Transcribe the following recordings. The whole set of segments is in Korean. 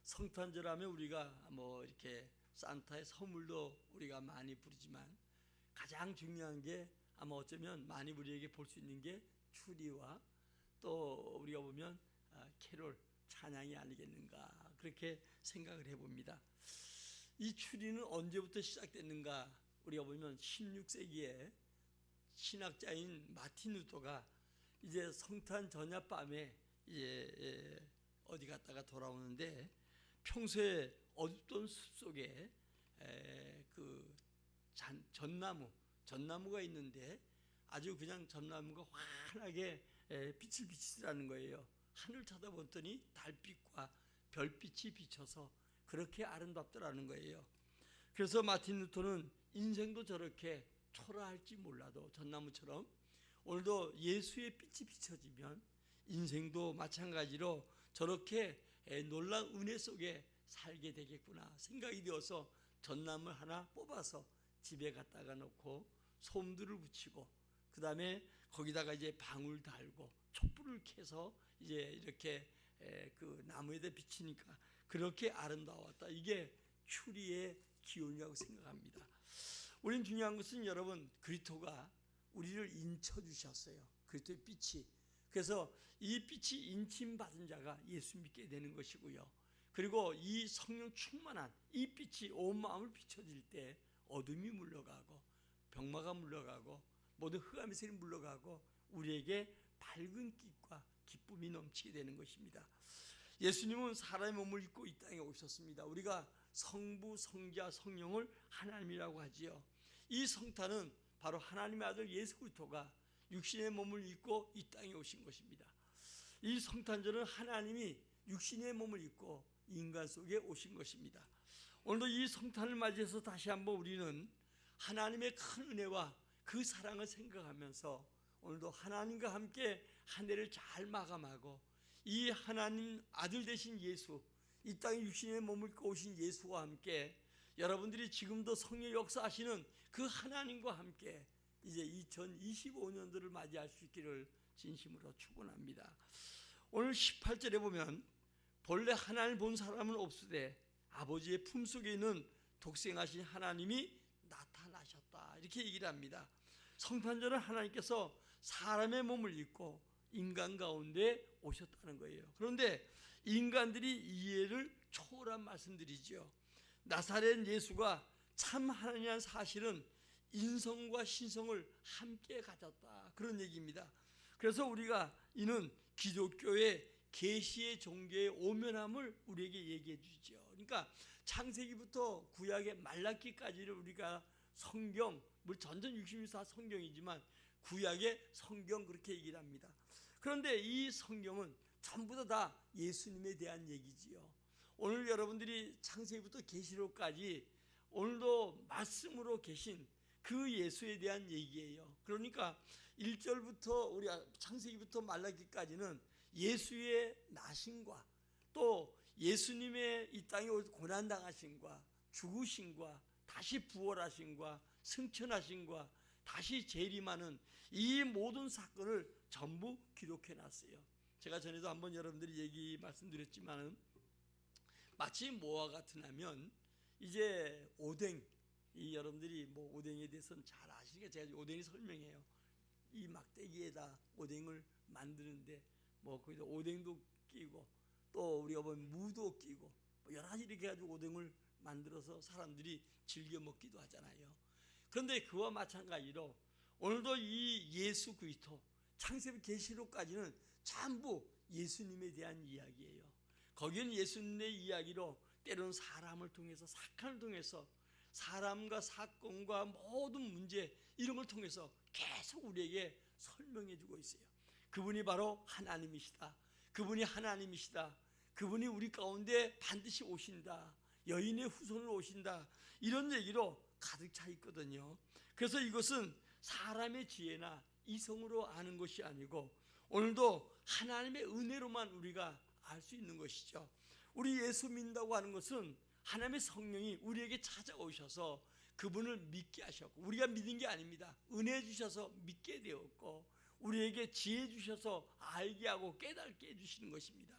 성탄절하면 우리가 뭐 이렇게 산타의 선물도 우리가 많이 부르지만 가장 중요한 게 아마 어쩌면 많이 우리에게 볼 수 있는 게 추리와 또 우리가 보면 캐롤 찬양이 아니겠는가 그렇게 생각을 해봅니다. 이 추리는 언제부터 시작됐는가? 우리가 보면 16세기에 신학자인 마틴 루터가 이제 성탄 전야밤에 이제 어디 갔다가 돌아오는데 평소에 어둡던 숲속에 그 전나무가 있는데 아주 그냥 전나무가 환하게 빛을 비치더라는 거예요. 하늘 쳐다봤더니 달빛과 별빛이 비쳐서 그렇게 아름답더라는 거예요. 그래서 마틴 루터는 인생도 저렇게 초라할지 몰라도 전나무처럼 오늘도 예수의 빛이 비춰지면 인생도 마찬가지로 저렇게 놀라운 은혜 속에 살게 되겠구나 생각이 되어서 전나무 하나 뽑아서 집에 갖다가 놓고 솜들을 붙이고 그 다음에 거기다가 이제 방울 달고 촛불을 켜서 이제 이렇게 그 나무에다 비치니까 그렇게 아름다웠다. 이게 추리의 기원이라고 생각합니다. 우린 중요한 것은 여러분 그리스도가 우리를 인쳐주셨어요. 그리스도의 빛이. 그래서 이 빛이 인침받은 자가 예수 믿게 되는 것이고요. 그리고 이 성령 충만한 이 빛이 온 마음을 비춰질 때 어둠이 물러가고 병마가 물러가고 모든 흑암의 세력이 물러가고 우리에게 밝은 빛과 기쁨이 넘치게 되는 것입니다. 예수님은 사람의 몸을 입고 이 땅에 오셨습니다. 우리가 성부, 성자, 성령을 하나님이라고 하지요. 이 성탄은 바로 하나님의 아들 예수 그리스도가 육신의 몸을 입고 이 땅에 오신 것입니다. 이 성탄절은 하나님이 육신의 몸을 입고 인간 속에 오신 것입니다. 오늘도 이 성탄을 맞이해서 다시 한번 우리는 하나님의 큰 은혜와 그 사랑을 생각하면서 오늘도 하나님과 함께 한 해를 잘 마감하고 이 하나님 아들 되신 예수, 이 땅에 육신의 몸을 입고 오신 예수와 함께 여러분들이 지금도 성령 역사하시는 그 하나님과 함께 이제 2025년도를 맞이할 수 있기를 진심으로 축원합니다. 오늘 18절에 보면 본래 하나님을 본 사람은 없으되 아버지의 품속에 있는 독생하신 하나님이 나타나셨다 이렇게 얘기를 합니다. 성탄절은 하나님께서 사람의 몸을 입고 인간 가운데 오셨다는 거예요. 그런데 인간들이 이해를 초월한 말씀드리죠. 나사렛 예수가 참 하나님이라는 사실은 인성과 신성을 함께 가졌다 그런 얘기입니다. 그래서 우리가 이는 기독교의 계시의 종교의 오면함을 우리에게 얘기해 주죠. 그러니까 창세기부터 구약의 말라기까지를 우리가 성경, 물 전전 60사 성경이지만 구약의 성경 그렇게 얘기를 합니다. 그런데 이 성경은 전부 다 예수님에 대한 얘기지요. 오늘 여러분들이 창세기부터 계시록까지 오늘도 말씀으로 계신 그 예수에 대한 얘기예요. 그러니까 1절부터 우리 창세기부터 말라기까지는 예수의 나심과 또 예수님의 이 땅에 고난당하심과 죽으심과 다시 부활하심과 승천하심과 다시 재림하는 이 모든 사건을 전부 기록해 놨어요. 제가 전에도 한번 여러분들이 말씀드렸지만은 마치 뭐와 같으냐면 이제 오뎅, 이 여러분들이 뭐 오뎅에 대해서는 잘 아시니까 제가 오뎅이 설명해요. 이 막대기에다 오뎅을 만드는데 뭐 거기다 오뎅도 끼고 또 우리가 보면 무도 끼고 뭐 여러 가지 이렇게 해가지고 오뎅을 만들어서 사람들이 즐겨 먹기도 하잖아요. 그런데 그와 마찬가지로 오늘도 이 예수 그리스도 창세기 계시록까지는 전부 예수님에 대한 이야기예요. 거기는 예수님의 이야기로 때로는 사람을 통해서 사건을 통해서 사람과 사건과 모든 문제 이런 걸 통해서 계속 우리에게 설명해 주고 있어요. 그분이 바로 하나님이시다. 그분이 하나님이시다. 그분이 우리 가운데 반드시 오신다. 여인의 후손으로 오신다. 이런 얘기로 가득 차 있거든요. 그래서 이것은 사람의 지혜나 이성으로 아는 것이 아니고 오늘도 하나님의 은혜로만 우리가 알 수 있는 것이죠. 우리 예수 믿는다고 하는 것은 하나님의 성령이 우리에게 찾아오셔서 그분을 믿게 하셨고 우리가 믿은 게 아닙니다. 은혜 주셔서 믿게 되었고 우리에게 지혜 주셔서 알게 하고 깨닫게 해주시는 것입니다.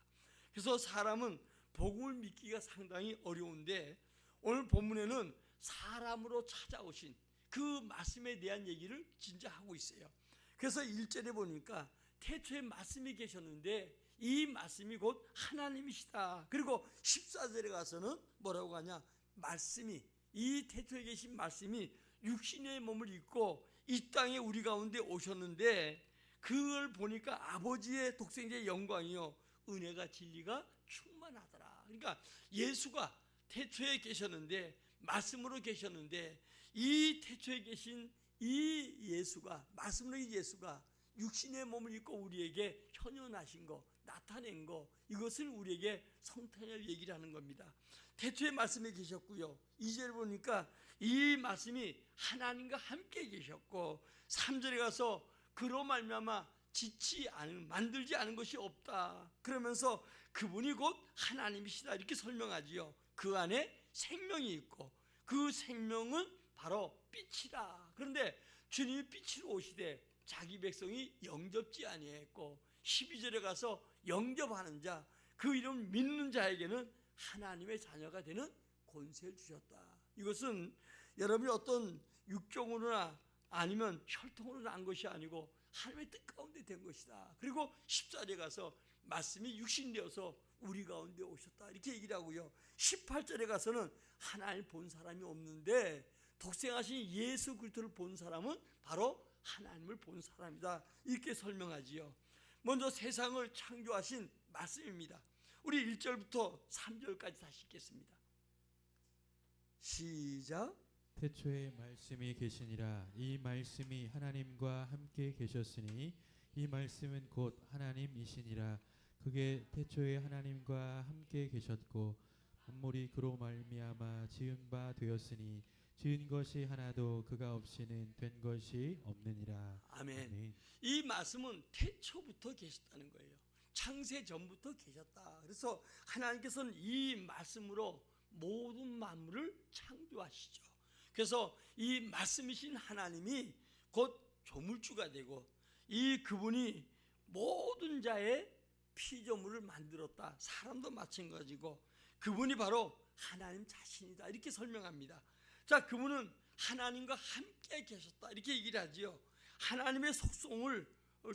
그래서 사람은 복음을 믿기가 상당히 어려운데 오늘 본문에는 사람으로 찾아오신 그 말씀에 대한 얘기를 진짜 하고 있어요. 그래서 1절에 보니까 태초에 말씀이 계셨는데 이 말씀이 곧 하나님이시다. 그리고 14절에 가서는 뭐라고 하냐, 말씀이, 이 태초에 계신 말씀이 육신의 몸을 입고 이 땅에 우리 가운데 오셨는데 그걸 보니까 아버지의 독생자의 영광이요 은혜가 진리가 충만하더라. 그러니까 예수가 태초에 계셨는데, 말씀으로 계셨는데, 이 태초에 계신 이 예수가, 말씀으로 이 예수가 육신의 몸을 입고 우리에게 현현하신 거, 나타낸 거, 이것을 우리에게 성탄절 얘기를 하는 겁니다. 태초에 말씀이 계셨고요, 2절에 보니까 이 말씀이 하나님과 함께 계셨고, 3절에 가서 그로 말미암아 짓지 않은, 만들지 않은 것이 없다. 그러면서 그분이 곧 하나님이시다 이렇게 설명하지요. 그 안에 생명이 있고 그 생명은 바로 빛이다. 그런데 주님이 빛으로 오시되 자기 백성이 영접지 아니했고 12절에 가서 영접하는 자, 그 이름 믿는 자에게는 하나님의 자녀가 되는 권세를 주셨다. 이것은 여러분이 어떤 육종으로나 아니면 혈통으로 난 것이 아니고 하나님의 뜻 가운데 된 것이다. 그리고 14절에 가서 말씀이 육신되어서 우리 가운데 오셨다 이렇게 얘기를 하고요, 18절에 가서는 하나님 본 사람이 없는데 독생하신 예수 그리스도를 본 사람은 바로 하나님을 본 사람이다 이렇게 설명하지요. 먼저 세상을 창조하신 말씀입니다. 우리 1절부터 3절까지 다시 읽겠습니다. 시작. 태초에 말씀이 계시니라. 이 말씀이 하나님과 함께 계셨으니 이 말씀은 곧 하나님이시니라. 그게 태초에 하나님과 함께 계셨고 만물이 그로 말미암아 지은 바 되었으니 지은 것이 하나도 그가 없이는 된 것이 없느니라. 아멘. 아멘. 이 말씀은 태초부터 계셨다는 거예요. 창세 전부터 계셨다. 그래서 하나님께서는 이 말씀으로 모든 만물을 창조하시죠. 그래서 이 말씀이신 하나님이 곧 조물주가 되고 이 그분이 모든 자의 피조물을 만들었다. 사람도 마찬가지고 그분이 바로 하나님 자신이다 이렇게 설명합니다. 자, 그분은 하나님과 함께 계셨다 이렇게 얘기를 하지요. 하나님의 속성을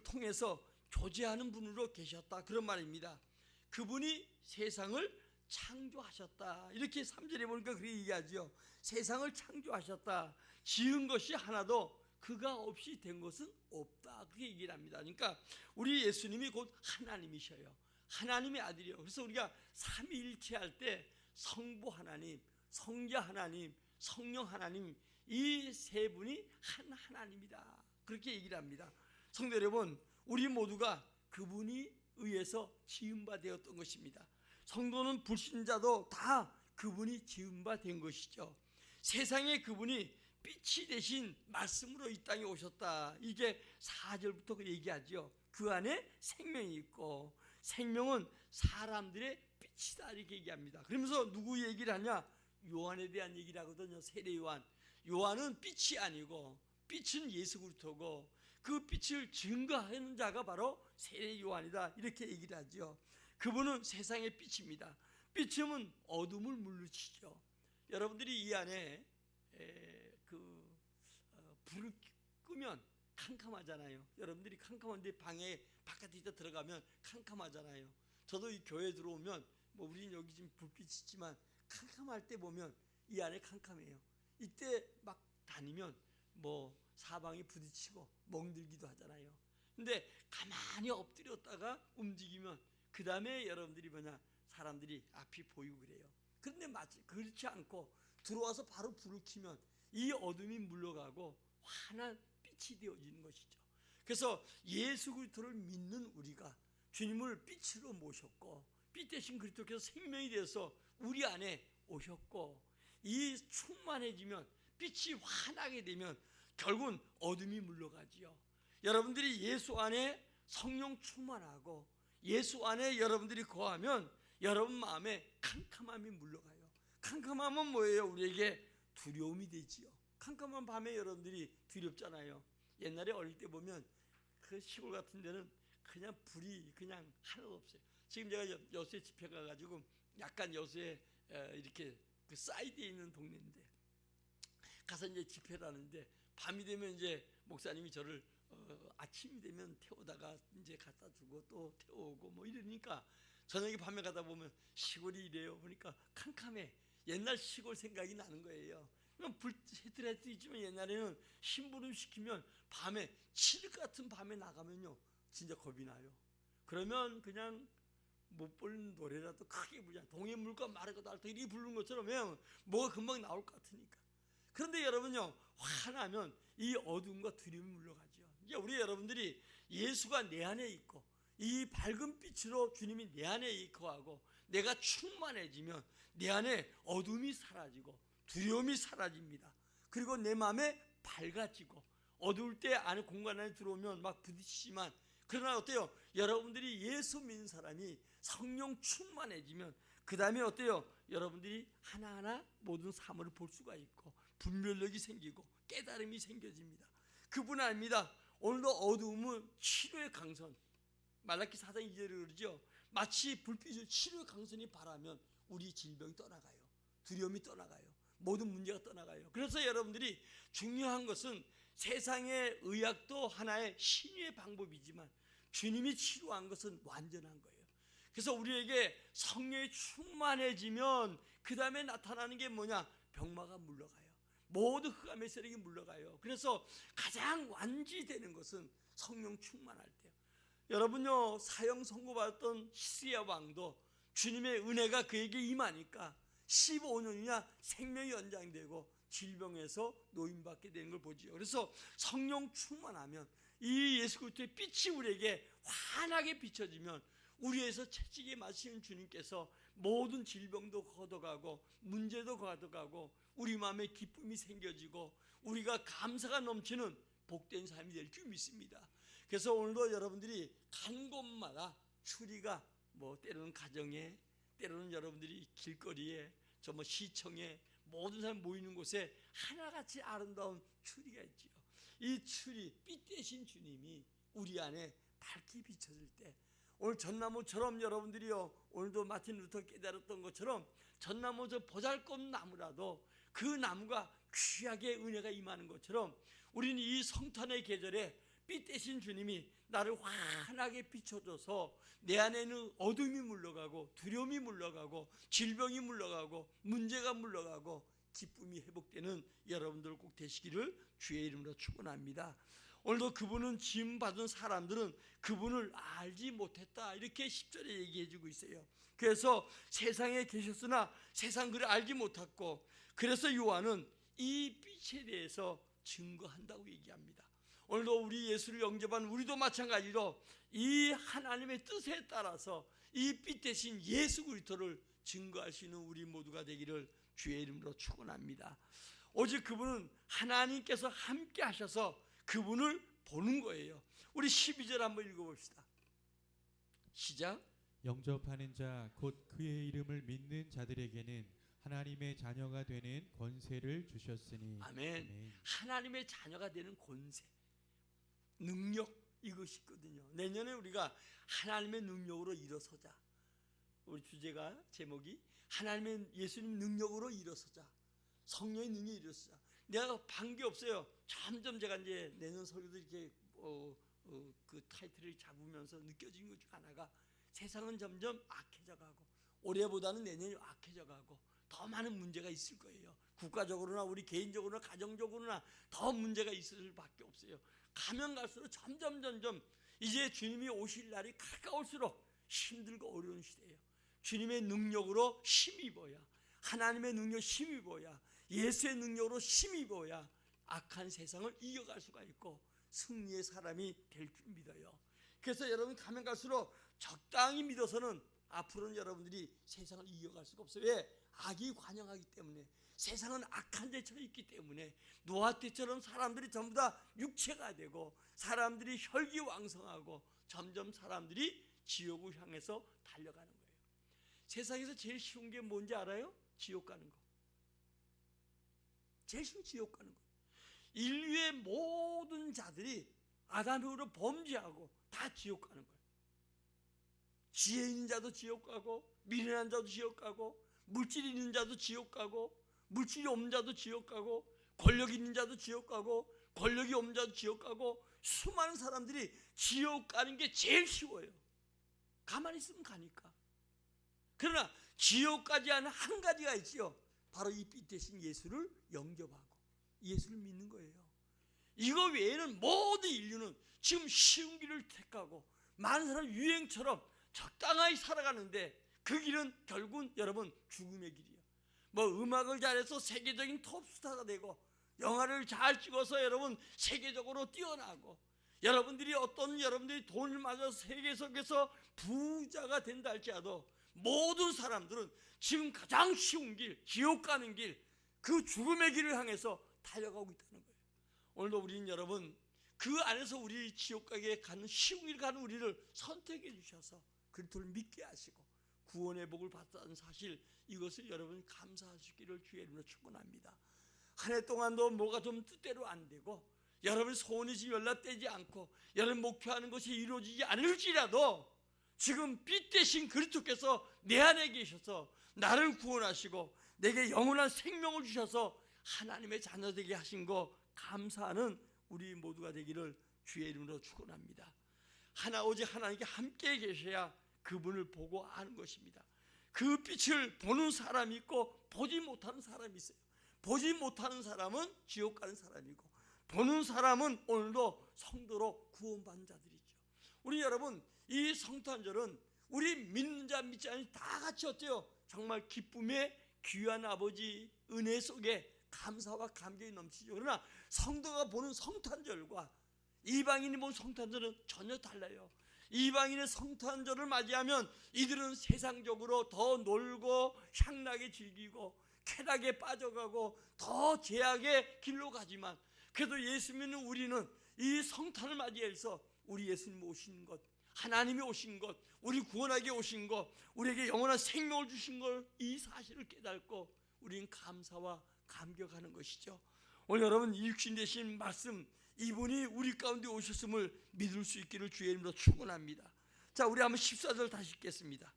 통해서 교제하는 분으로 계셨다 그런 말입니다. 그분이 세상을 창조하셨다 이렇게 3절에 보니까 그렇게 얘기하죠. 세상을 창조하셨다. 지은 것이 하나도 그가 없이 된 것은 없다 그렇게 얘기를 합니다. 그러니까 우리 예수님이 곧 하나님이셔요. 하나님의 아들이요. 그래서 우리가 삼위일체 할 때 성부 하나님, 성자 하나님, 성령 하나님 이 세 분이 한 하나님이다 그렇게 얘기를 합니다. 성도 여러분, 우리 모두가 그분이 의해서 지은 바 되었던 것입니다. 성도는 불신자도 다 그분이 지은 바 된 것이죠. 세상에 그분이 빛이 되신 말씀으로 이 땅에 오셨다. 이게 4절부터 얘기하죠. 그 안에 생명이 있고 생명은 사람들의 빛이다 이렇게 얘기합니다. 그러면서 누구 얘기를 하냐? 요한에 대한 얘기를 하거든요. 세례 요한. 요한은 빛이 아니고 빛은 예수 그리스도고 그 빛을 증거하는 자가 바로 세례 요한이다 이렇게 얘기를 하죠. 그분은 세상의 빛입니다. 빛은 어둠을 물리치죠. 여러분들이 이 안에 불을 끄면 캄캄하잖아요. 여러분들이 캄캄한데 방에 바깥에 있다 들어가면 캄캄하잖아요. 저도 이 교회 들어오면 뭐 우리는 여기 지금 불빛이 있지만 캄캄할 때 보면 이 안에 캄캄해요. 이때 막 다니면 뭐 사방이 부딪히고 멍들기도 하잖아요. 근데 가만히 엎드렸다가 움직이면 그 다음에 여러분들이 뭐냐, 사람들이 앞이 보이고 그래요. 그런데 마치 그렇지 않고 들어와서 바로 불을 켜면 이 어둠이 물러가고 환한 빛이 되어지는 것이죠. 그래서 예수 그리스도를 믿는 우리가 주님을 빛으로 모셨고 빛 대신 그리스도께서 생명이 되어서 우리 안에 오셨고 이 충만해지면 빛이 환하게 되면 결국은 어둠이 물러가지요. 여러분들이 예수 안에 성령 충만하고 예수 안에 여러분들이 거하면 여러분 마음에 캄캄함이 물러가요. 캄캄함은 뭐예요? 우리에게 두려움이 되지요. 캄캄한 밤에 여러분들이 두렵잖아요. 옛날에 어릴 때 보면 그 시골 같은 데는 그냥 불이 그냥 하나도 없어요. 지금 제가 여수에 집회 가가지고 약간 여수에 이렇게 그 사이드에 있는 동네인데 가서 이제 집회를 하는데 밤이 되면 이제 목사님이 저를 아침이 되면 태우다가 이제 갖다 주고 또 태우고 뭐 이러니까 저녁에 밤에 가다 보면 시골이 이래요. 보니까 캄캄해. 옛날 시골 생각이 나는 거예요. 불 헤드라이트 있지만 옛날에는 심부름 시키면 밤에 칠흑 같은 밤에 나가면요 진짜 겁이 나요. 그러면 그냥 못 부르는 노래라도 크게 부르자. 동해 물과 마르고 닳다 이렇게 부르는 것처럼 그냥 뭐가 금방 나올 것 같으니까. 그런데 여러분요 화나면 이 어둠과 두려움이 물러가죠. 이제 우리 여러분들이 예수가 내 안에 있고 이 밝은 빛으로 주님이 내 안에 거하고 내가 충만해지면 내 안에 어둠이 사라지고 두려움이 사라집니다. 그리고 내 마음에 밝아지고 어두울 때 안에 공간 안에 들어오면 막 부딪히지만 그러나 어때요? 여러분들이 예수 믿는 사람이 성령 충만해지면 그 다음에 어때요? 여러분들이 하나하나 모든 사물을 볼 수가 있고 분별력이 생기고 깨달음이 생겨집니다. 그뿐 아닙니다. 오늘도 어두움은 치료의 강선, 말라기 4장 2절에 그러죠. 마치 불빛을 치료의 강선이 바라면 우리 질병이 떠나가요. 두려움이 떠나가요. 모든 문제가 떠나가요. 그래서 여러분들이 중요한 것은 세상의 의학도 하나의 신유의 방법이지만 주님이 치료한 것은 완전한 거예요. 그래서 우리에게 성령이 충만해지면 그 다음에 나타나는 게 뭐냐? 병마가 물러가요. 모든 흑암의 세력이 물러가요. 그래서 가장 완지되는 것은 성령 충만할 때요. 여러분요 사형 선고받았던 히스기야 왕도 주님의 은혜가 그에게 임하니까 15년이나 생명이 연장되고 질병에서 노임받게 되는 걸 보지요. 그래서 성령 충만하면 이 예수 그리스도의 빛이 우리에게 환하게 비춰지면 우리에서 채찍에 마시는 주님께서 모든 질병도 걷어가고 문제도 걷어가고 우리 마음에 기쁨이 생겨지고 우리가 감사가 넘치는 복된 삶이 될 줄 믿습니다. 그래서 오늘도 여러분들이 간 곳마다 추리가 뭐 때로는 가정에 때로는 여러분들이 길거리에 저 뭐 시청에 모든 사람 모이는 곳에 하나같이 아름다운 추리가 있지요. 이 추리 빛 대신 주님이 우리 안에 밝게 비춰질 때 오늘 전나무처럼 여러분들이요 오늘도 마틴 루터 깨달았던 것처럼 전나무 저 보잘것없는 나무라도 그 나무가 귀하게 은혜가 임하는 것처럼 우리는 이 성탄의 계절에 빛 대신 주님이 나를 환하게 비춰줘서 내 안에는 어둠이 물러가고 두려움이 물러가고 질병이 물러가고 문제가 물러가고 기쁨이 회복되는 여러분들 꼭 되시기를 주의 이름으로 축원합니다. 오늘도 그분은 지음받은 사람들은 그분을 알지 못했다 이렇게 10절에 얘기해주고 있어요. 그래서 세상에 계셨으나 세상 그를 알지 못했고 그래서 요한은 이 빛에 대해서 증거한다고 얘기합니다. 오늘도 우리 예수를 영접한 우리도 마찬가지로 이 하나님의 뜻에 따라서 이 빛 대신 예수 그리스도를 증거할 수 있는 우리 모두가 되기를 주의 이름으로 축원합니다. 오직 그분은 하나님께서 함께 하셔서 그분을 보는 거예요. 우리 12절 한번 읽어봅시다. 시작. 영접하는 자 곧 그의 이름을 믿는 자들에게는 하나님의 자녀가 되는 권세를 주셨으니. 아멘. 아멘. 하나님의 자녀가 되는 권세, 능력 이것이 있거든요. 내년에 우리가 하나님의 능력으로 일어서자. 우리 주제가 제목이 하나님의 예수님 능력으로 일어서자. 성령의 능력이 일어서자. 내가 반게 없어요. 점점 제가 이제 내년 설교도 이렇게 그 타이틀을 잡으면서 느껴진 것 중 하나가 세상은 점점 악해져가고 올해보다는 내년이 악해져가고 더 많은 문제가 있을 거예요. 국가적으로나 우리 개인적으로나 가정적으로나 더 문제가 있을 수밖에 없어요. 가면 갈수록 점점 이제 주님이 오실 날이 가까울수록 힘들고 어려운 시대예요. 주님의 능력으로 힘입어야 하나님의 능력 힘입어야 예수의 능력으로 힘입어야 악한 세상을 이겨갈 수가 있고 승리의 사람이 될 줄 믿어요. 그래서 여러분 가면 갈수록 적당히 믿어서는 앞으로는 여러분들이 세상을 이겨갈 수가 없어요. 왜? 악이 관영하기 때문에 세상은 악한 데 처해 있기 때문에 노아 때처럼 사람들이 전부 다 육체가 되고 사람들이 혈기왕성하고 점점 사람들이 지옥을 향해서 달려가는 거예요. 세상에서 제일 쉬운 게 뭔지 알아요? 지옥 가는 거. 제일 쉬운 지옥 가는 거예요. 인류의 모든 자들이 아담 이후로 범죄하고 다 지옥 가는 거예요. 지혜 있는 자도 지옥 가고 미련한 자도 지옥 가고, 물질 있는 자도 지옥 가고, 물질이 없는 자도 지옥 가고, 권력 있는 자도 지옥 가고, 권력이 없는 자도 지옥 가고, 수많은 사람들이 지옥 가는 게 제일 쉬워요. 가만히 있으면 가니까. 그러나 지옥 가지 않은 한 가지가 있지요. 바로 이 빛 대신 예수를 영접하고 예수를 믿는 거예요. 이거 외에는 모든 인류는 지금 쉬운 길을 택하고 많은 사람 유행처럼 적당하게 살아가는데, 그 길은 결국은 여러분 죽음의 길이에요. 뭐 음악을 잘해서 세계적인 톱스타가 되고, 영화를 잘 찍어서 여러분 세계적으로 뛰어나고, 여러분들이 돈을 맞아서 세계 속에서 부자가 된다 할지라도, 모든 사람들은 지금 가장 쉬운 길, 지옥 가는 길, 그 죽음의 길을 향해서 달려가고 있다는 거예요. 오늘도 우리는 여러분 그 안에서 우리 지옥 가게 가는 쉬운 길 가는 우리를 선택해 주셔서 그리스도를 믿게 하시고 구원의 복을 받았다는 사실, 이것을 여러분 감사하시기를 주의 이름으로 축원합니다. 한 해 동안도 뭐가 좀 뜻대로 안 되고, 여러분 소원이 지금 연락되지 않고, 여러분 목표하는 것이 이루어지지 않을지라도 지금 빛 대신 그리스도께서 내 안에 계셔서 나를 구원하시고 내게 영원한 생명을 주셔서 하나님의 자녀 되게 하신 거 감사하는 우리 모두가 되기를 주의 이름으로 축원합니다. 오직 하나님께 함께 계셔야 그분을 보고 아는 것입니다. 그 빛을 보는 사람이 있고 보지 못하는 사람이 있어요. 보지 못하는 사람은 지옥 가는 사람이고, 보는 사람은 오늘도 성도로 구원받는 자들이죠. 우리 여러분, 이 성탄절은 우리 믿는 자 믿지 않는 다 같이 어때요? 정말 기쁨의 귀한 아버지 은혜 속에 감사와 감격이 넘치죠. 그러나 성도가 보는 성탄절과 이방인이 보는 성탄절은 전혀 달라요. 이방인의 성탄절을 맞이하면 이들은 세상적으로 더 놀고 향락에 즐기고 쾌락에 빠져가고 더 죄악의 길로 가지만, 그래도 예수 믿는 우리는 이 성탄을 맞이해서 우리 예수님 오신 것, 하나님이 오신 것, 우리 구원하게 오신 것, 우리에게 영원한 생명을 주신 걸, 이 사실을 깨닫고 우리는 감사와 감격하는 것이죠. 오늘 여러분 이 육신 되신 말씀, 이분이 우리 가운데 오셨음을 믿을 수 있기를 주의 이름으로 축원합니다. 자, 우리 한번 14절 다시 읽겠습니다.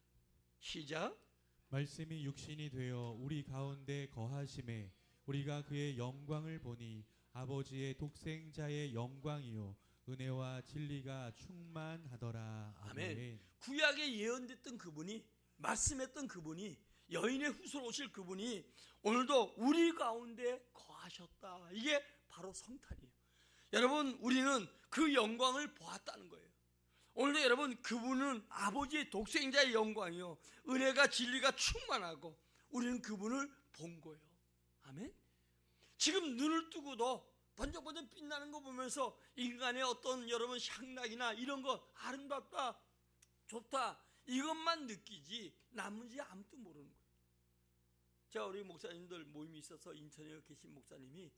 시작. 말씀이 육신이 되어 우리 가운데 거하심에 우리가 그의 영광을 보니 아버지의 독생자의 영광이요 은혜와 진리가 충만하더라. 아멘. 구약에 예언됐던 그분이, 말씀했던 그분이, 여인의 후손 오실 그분이 오늘도 우리 가운데 거하셨다. 이게 바로 성탄이에요. 여러분, 우리는 그 영광을 보았다는 거예요. 오늘도 여러분, 그분은 아버지의 독생자의 영광이요 은혜가 진리가 충만하고 우리는 그분을 본 거예요. 아멘. 지금 눈을 뜨고도 번쩍번쩍 빛나는 거 보면서 인간의 어떤 여러분 향락이나 이런 거 아름답다, 좋다, 이것만 느끼지 나머지 아무것도 모르는 거예요. 제가 우리 목사님들 모임이 있어서 인천에 계신 목사님이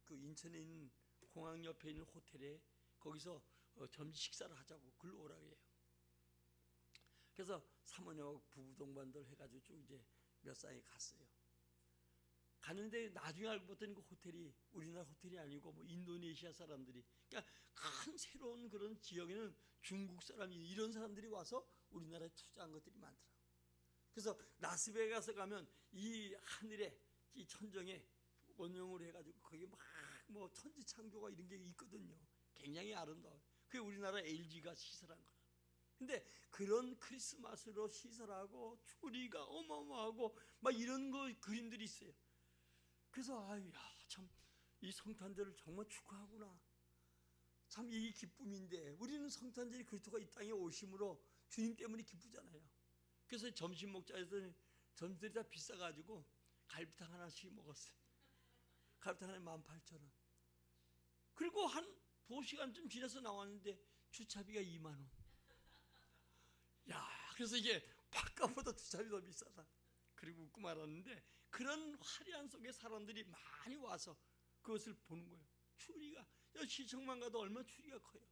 그 인천에 있는 공항 옆에 있는 호텔에 거기서 점심 식사를 하자고 글로 오라 그래요. 그래서 사모님하고 부부 동반들 해가지고 쭉 이제 몇 쌍이 갔어요. 가는데 나중에 알고 봤더니 그 호텔이 우리나라 호텔이 아니고 뭐 인도네시아 사람들이, 그러니까 큰 새로운 그런 지역에는 중국 사람이, 이런 사람들이 와서 우리나라에 투자한 것들이 많더라고요. 그래서 라스베가스 가면 이 하늘에, 이 천정에 원형으로 해가지고 거기 막 뭐 천지창조가 이런 게 있거든요. 굉장히 아름다워요. 그게 우리나라 LG가 시설한 거라. 근데 그런 크리스마스로 시설하고 추리가 어마어마하고 막 이런 거 그림들이 있어요. 그래서 참 이 성탄절을 정말 축하하구나. 참 이 기쁨인데, 우리는 성탄절이 그리스도가 이 땅에 오심으로 주님 때문에 기쁘잖아요. 그래서 점심 먹자 해서 점심들이 다 비싸가지고 갈비탕 하나씩 먹었어요. 갈비탕 하나에 18,000원. 그리고 한 2시간쯤 지나서 나왔는데 주차비가 2만 원. 야, 그래서 이게 바깥보다 주차비 더 비싸다. 그리고 웃고 말았는데, 그런 화려한 속에 사람들이 많이 와서 그것을 보는 거예요. 추리가, 시청만 가도 얼마나 추리가 커요.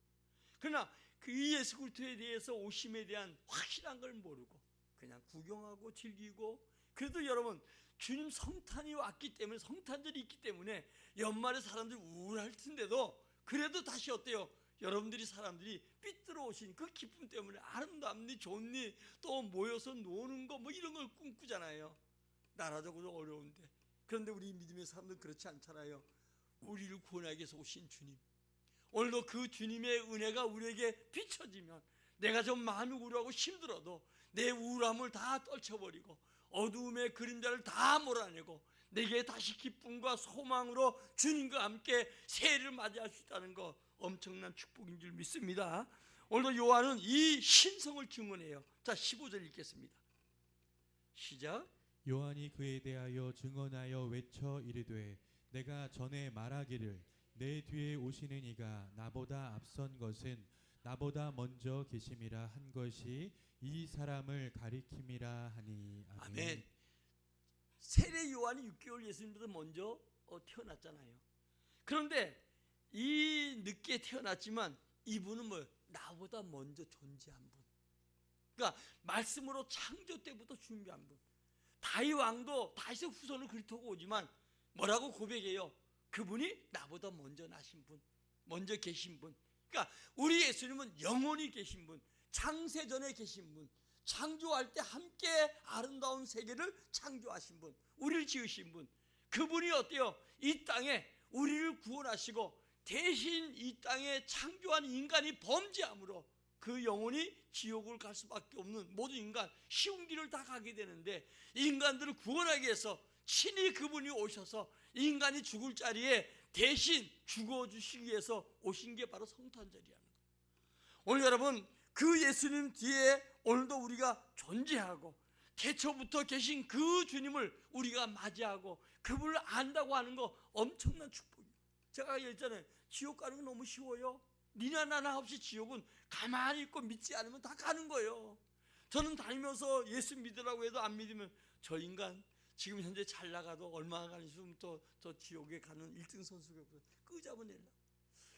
그러나 그 예수 그리스도에 대해서 오심에 대한 확실한 걸 모르고 그냥 구경하고 즐기고, 그래도 여러분 주님 성탄이 왔기 때문에, 성탄절이 있기 때문에 연말에 사람들이 우울할 텐데도 그래도 다시 어때요? 여러분들이 사람들이 삐뚤어 오신 그 기쁨 때문에 아름답니 좋니 또 모여서 노는 거 뭐 이런 걸 꿈꾸잖아요. 나라적으로 어려운데. 그런데 우리 믿음의 사람들은 그렇지 않잖아요. 우리를 구원하기 위해서 오신 주님, 오늘도 그 주님의 은혜가 우리에게 비춰지면 내가 좀 마음이 우울하고 힘들어도 내 우울함을 다 떨쳐버리고 어두움의 그림자를 다 몰아내고 내게 다시 기쁨과 소망으로 주님과 함께 새해를 맞이할 수 있다는 거 엄청난 축복인 줄 믿습니다. 오늘도 요한은 이 신성을 증언해요. 자, 15절 읽겠습니다. 시작. 요한이 그에 대하여 증언하여 외쳐 이르되 내가 전에 말하기를 내 뒤에 오시는 이가 나보다 앞선 것은 나보다 먼저 계심이라 한 것이 이 사람을 가리킴이라 하니. 아멘. 아멘. 세례 요한이 6개월 예수님보다 먼저 태어났잖아요. 그런데 이 늦게 태어났지만 이분은 뭐 나보다 먼저 존재한 분. 그러니까 말씀으로 창조 때부터 준비한 분. 다윗 왕도 다윗의 후손을 그리스도가 오지만 뭐라고 고백해요? 그분이 나보다 먼저 나신 분, 먼저 계신 분. 그러니까 우리 예수님은 영원히 계신 분, 창세전에 계신 분, 창조할 때 함께 아름다운 세계를 창조하신 분, 우리를 지으신 분. 그분이 어때요? 이 땅에 우리를 구원하시고 대신 이 땅에 창조한 인간이 범죄함으로 그 영혼이 지옥을 갈 수밖에 없는 모든 인간, 쉬운 길을 다 가게 되는데 인간들을 구원하기 위해서 친히 그분이 오셔서 인간이 죽을 자리에 대신 죽어주시기 위해서 오신 게 바로 성탄절이라는 거예요. 오늘 여러분, 그 예수님 뒤에 오늘도 우리가 존재하고 태초부터 계신 그 주님을 우리가 맞이하고 그분을 안다고 하는 거 엄청난 축복이에요. 제가 얘기했잖아요. 지옥 가는 건 너무 쉬워요. 니나 나나 없이 지옥은 가만히 있고 믿지 않으면 다 가는 거예요. 저는 다니면서 예수 믿으라고 해도 안 믿으면 저 인간 지금 현재 잘 나가도 얼마나 가는 있으면 또 저 지옥에 가는 1등 선수가 끄잡아내려고.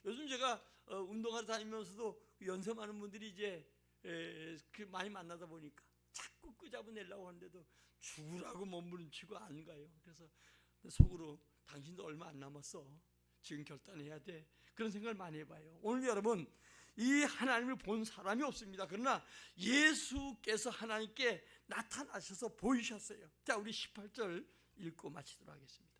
요즘 제가 운동하러 다니면서도 연세 많은 분들이 이제 많이 만나다 보니까 자꾸 끄잡아내려고 하는데도 죽으라고 몸부림치고 안 가요. 그래서 속으로 당신도 얼마 안 남았어. 지금 결단해야 돼. 그런 생각을 많이 해봐요. 오늘 여러분, 이 하나님을 본 사람이 없습니다. 그러나 예수께서 하나님께 나타나셔서 보이셨어요. 자, 우리 18절 읽고 마치도록 하겠습니다.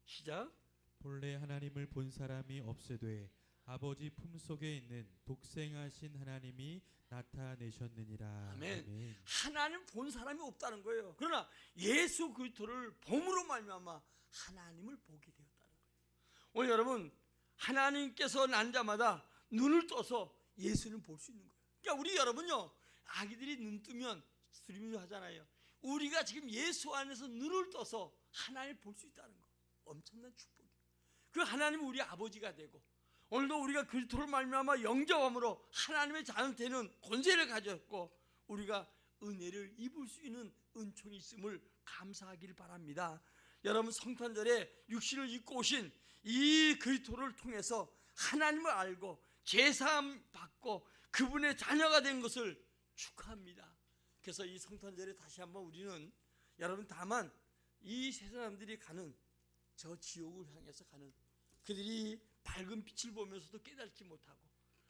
시작. 본래 하나님을 본 사람이 없으되 아버지 품속에 있는 독생하신 하나님이 나타내셨느니라. 아멘. 아멘. 하나님 본 사람이 없다는 거예요. 그러나 예수 그리스도를 봄으로 말미암아 하나님을 보게 되었다는 거예요. 오늘 여러분, 하나님께서 난 자마다 눈을 떠서 예수를 볼 수 있는 거예요. 그러니까 우리 여러분요, 아기들이 눈 뜨면 스트리밍 하잖아요. 우리가 지금 예수 안에서 눈을 떠서 하나님을 볼 수 있다는 거 엄청난 축복이에요. 그 하나님은 우리 아버지가 되고 오늘도 우리가 그리스도를 말미암아 영접함으로 하나님의 자녀 되는 권세를 가졌고 우리가 은혜를 입을 수 있는 은총이 있음을 감사하기를 바랍니다. 여러분, 성탄절에 육신을 입고 오신 이 그리스도를 통해서 하나님을 알고 제사함 받고 그분의 자녀가 된 것을 축하합니다. 그래서 이 성탄절에 다시 한번 우리는 여러분, 다만 이 세 사람들이 가는 저 지옥을 향해서 가는 그들이 밝은 빛을 보면서도 깨닫지 못하고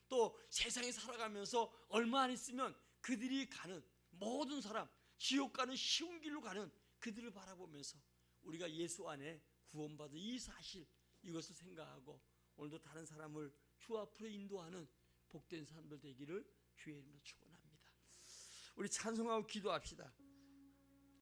또 세상에 살아가면서 얼마 안 있으면 그들이 가는 모든 사람, 지옥 가는 쉬운 길로 가는 그들을 바라보면서 우리가 예수 안에 구원받은 이 사실, 이것을 생각하고 오늘도 다른 사람을 주 앞으로 인도하는 복된 사람들 되기를 주의 이름으로 축원합니다. 우리 찬송하고 기도합시다.